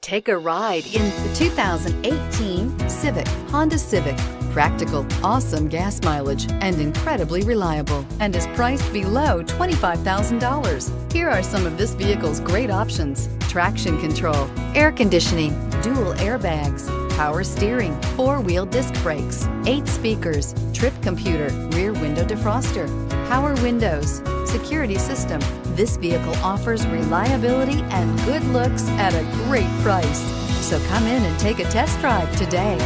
Take a ride in the 2018 Civic, Honda Civic. Practical, awesome gas mileage, and incredibly reliable, and is priced below $25,000. Here are some of this vehicle's great options: traction control, air conditioning, dual airbags, power steering, 4-wheel disc brakes, 8 speakers, trip computer, rear window defroster, power windows, security system. This vehicle offers reliability and good looks at a great price. So come in and take a test drive today.